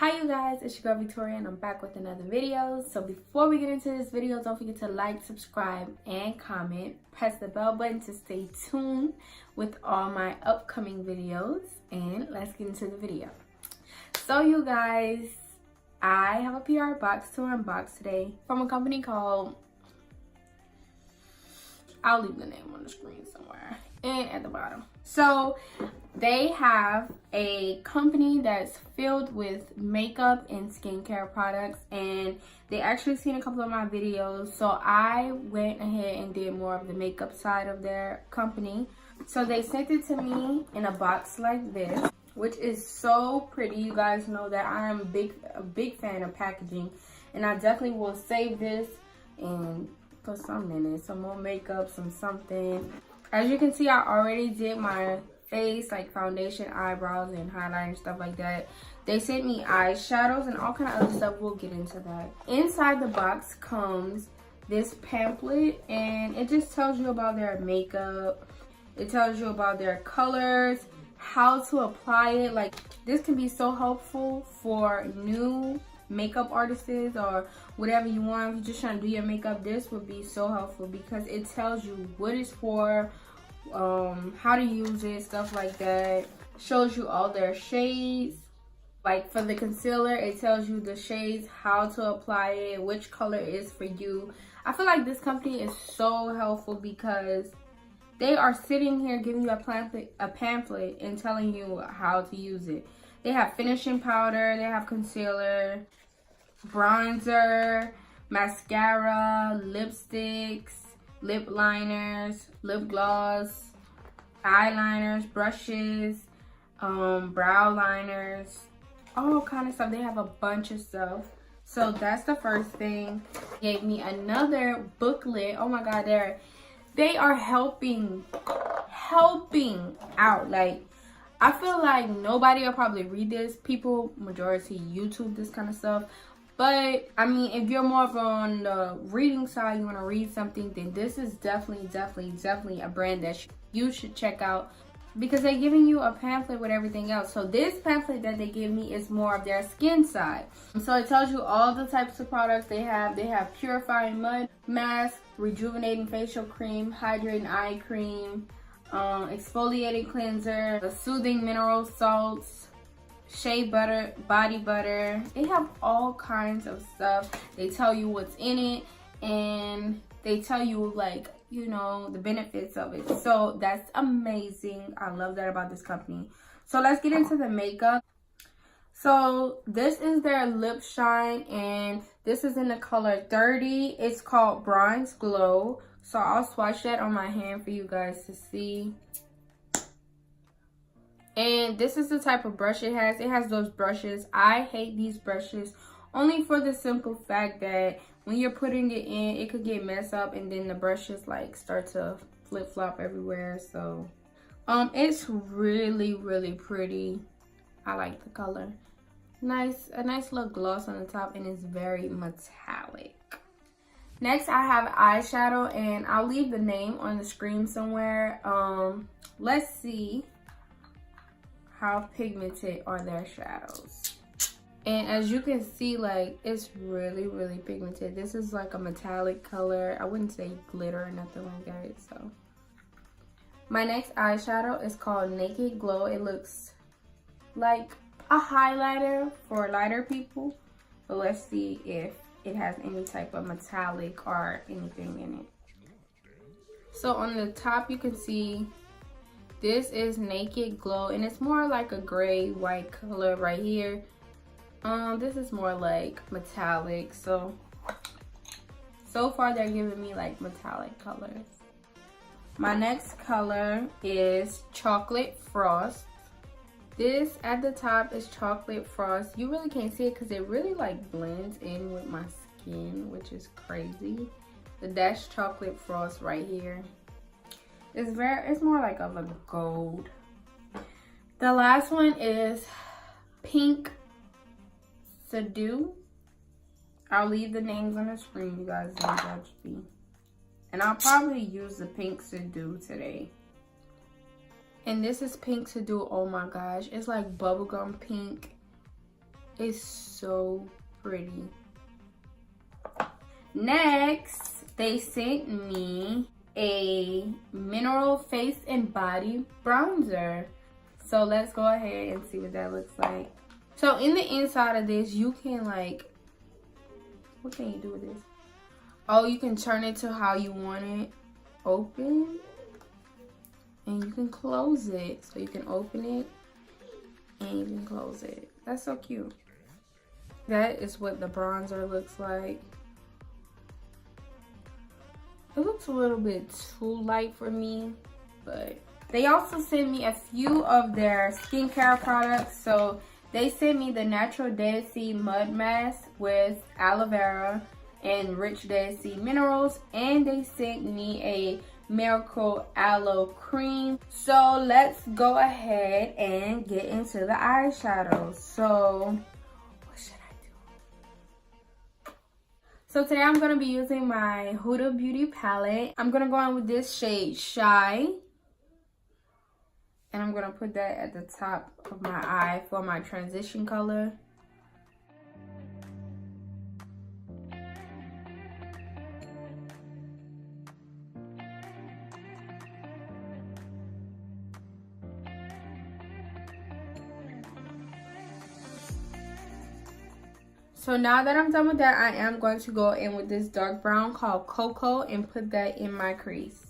Hi you guys, it's your girl Victoria and I'm back with another video. So before we get into this video, don't forget to like, subscribe, and comment. Press the bell button to stay tuned with all my upcoming videos. And let's get into the video. So you guys, I have a PR box to unbox today from a company called, I'll leave the name on the screen somewhere and at the bottom. So they have a company that's filled with makeup and skincare products, and they actually seen a couple of my videos, so I went ahead and did more of the makeup side of their company. So they sent it to me in a box like this, which is so pretty. You guys know that I am a big fan of packaging, and I definitely will save this and put something in it, some more makeup, something. As you can see, I already did my face, like foundation, eyebrows, and highlight and stuff like that. They sent me eyeshadows and all kind of other stuff. We'll get into that. Inside the box comes this pamphlet, and it just tells you about their makeup. It tells you about their colors, how to apply it. Like, this can be so helpful for new makeup artists or whatever you want. If you're just trying to do your makeup, this would be so helpful because it tells you what it's for, how to use it, stuff like that. Shows you all their shades. Like for the concealer, it tells you the shades, how to apply it, which color is for you. I feel like this company is so helpful because they are sitting here giving you a pamphlet and telling you how to use it. They have finishing powder, they have concealer, bronzer, mascara, lipsticks, lip liners, lip gloss, eyeliners, brushes, brow liners, all kind of stuff. They have a bunch of stuff. So that's the first thing. Gave me another booklet. Oh my god, they are helping out. Like, I feel like nobody will probably read this. People majority YouTube this kind of stuff. But I mean, if you're more of on the reading side, you want to read something, then this is definitely a brand that you should check out because they're giving you a pamphlet with everything else. So this pamphlet that they give me is more of their skin side. So it tells you all the types of products they have. They have purifying mud mask, rejuvenating facial cream, hydrating eye cream, exfoliating cleanser, soothing mineral salts, shea butter, body butter. They have all kinds of stuff. They tell you what's in it, and they tell you, like, you know, the benefits of it. So that's amazing. I love that about this company. So let's get into the makeup. So this is their lip shine, and this is in the color 30. It's called Bronze Glow. So I'll swatch that on my hand for you guys to see. And this is the type of brush it has. It has those brushes. I hate these brushes only for the simple fact that when you're putting it in, it could get messed up and then the brushes like start to flip-flop everywhere. So it's really pretty. I like the color. A nice little gloss on the top, and it's very metallic. Next, I have eyeshadow, and I'll leave the name on the screen somewhere. Let's see how pigmented are their shadows. And as you can see, like, it's really pigmented. This is like a metallic color. I wouldn't say glitter or nothing like that. So my next eyeshadow is called Naked Glow. It looks like a highlighter for lighter people, but let's see if it has any type of metallic or anything in it. So on the top, you can see this is Naked Glow, and it's more like a gray white color right here. This is more like metallic. So far they're giving me like metallic colors. My next color is Chocolate Frost. This at the top is Chocolate Frost. You really can't see it because it really like blends in with my skin, which is crazy. But that's Chocolate Frost right here. It's more like of a gold. The last one is Pink Seduce. I'll leave the names on the screen, you guys don't judge me. And I'll probably use the Pink Seduce today. And this is Pink Seduce. Oh my gosh, it's like bubblegum pink. It's so pretty. Next, they sent me a mineral face and body bronzer. So let's go ahead and see what that looks like. So in the inside of this, you can like, what can you do with this? Oh, you can turn it to how you want it. Open. And you can close it. So you can open it and you can close it. That's so cute. That is what the bronzer looks like. It looks a little bit too light for me, but they also sent me a few of their skincare products. So they sent me the Natural Dead Sea Mud Mask with aloe vera and rich Dead Sea minerals. And they sent me a Miracle Aloe Cream. So let's go ahead and get into the eyeshadows. So what should I do? So today I'm going to be using my Huda Beauty palette. I'm going to go in with this shade Shy. And I'm going to put that at the top of my eye for my transition color. So now that I'm done with that, I am going to go in with this dark brown called Cocoa and put that in my crease.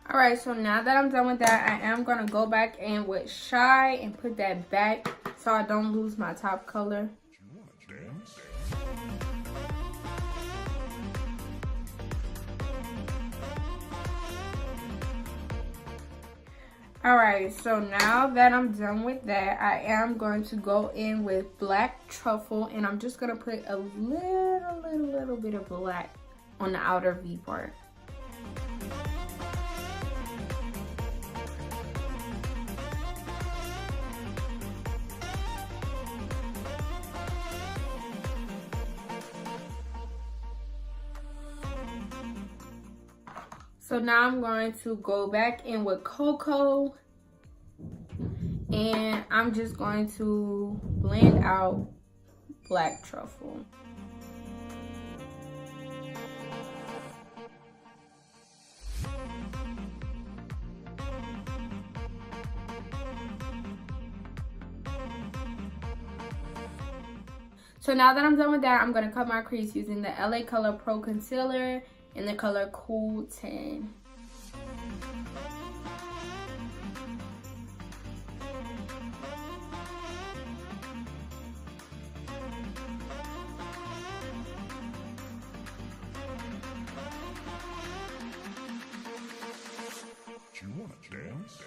Alright, so now that I'm done with that, I am going to go back in with Shy and put that back so I don't lose my top color. Alright, so now that I'm done with that, I am going to go in with Black Truffle, and I'm just going to put a little bit of black on the outer V part. So now I'm going to go back in with Cocoa, and I'm just going to blend out Black Truffle. So now that I'm done with that, I'm going to cut my crease using the LA Color Pro Concealer in the color Cool 10. You wanna dance?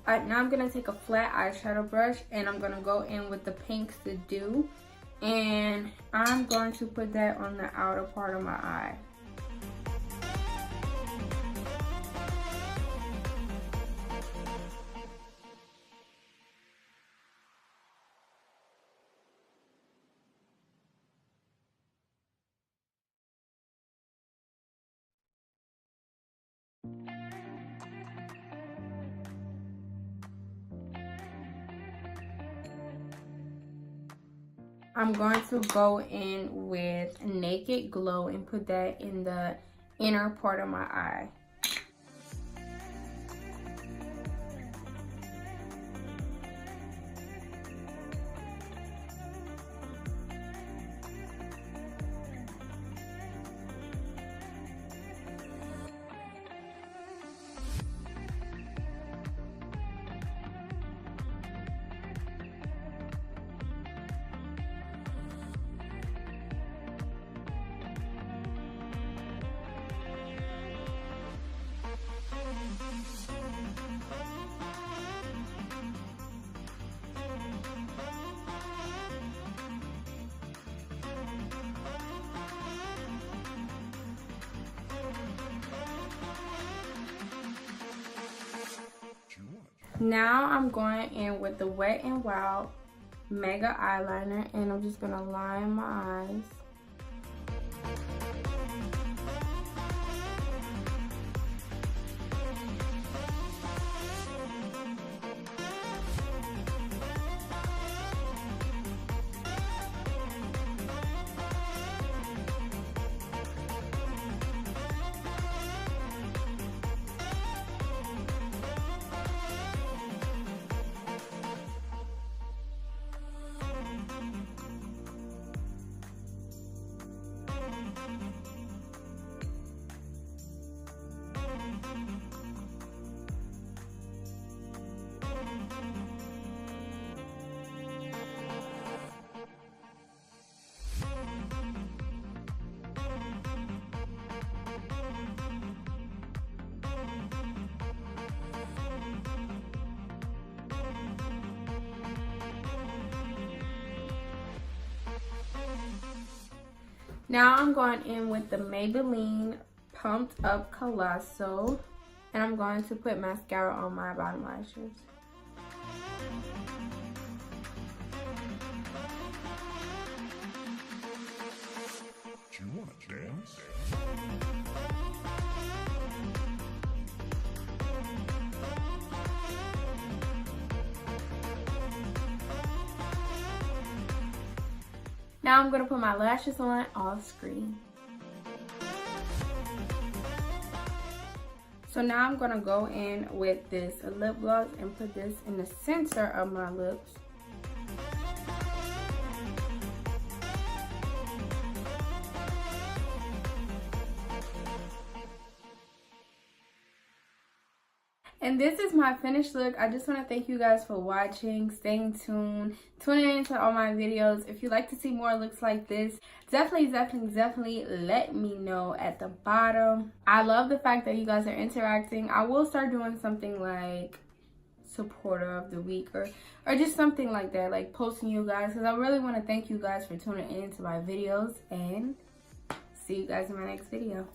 Alright, now I'm going to take a flat eyeshadow brush and I'm going to go in with the pink Dew, and I'm going to put that on the outer part of my eye. I'm going to go in with Naked Glow and put that in the inner part of my eye. Now I'm going in with the Wet n Wild Mega Eyeliner, and I'm just gonna line my eyes. Now I'm going in with the Maybelline Pumped Up Colossal, and I'm going to put mascara on my bottom lashes. You wanna dance? Now I'm going to put my lashes on off screen. So now I'm going to go in with this lip gloss and put this in the center of my lips. And this is my finished look. I just want to thank you guys for watching, staying tuned, tuning into all my videos. If you'd like to see more looks like this, definitely let me know at the bottom. I love the fact that you guys are interacting. I will start doing something like supporter of the week or just something like that, like posting you guys, because I really want to thank you guys for tuning in to my videos, and see you guys in my next video.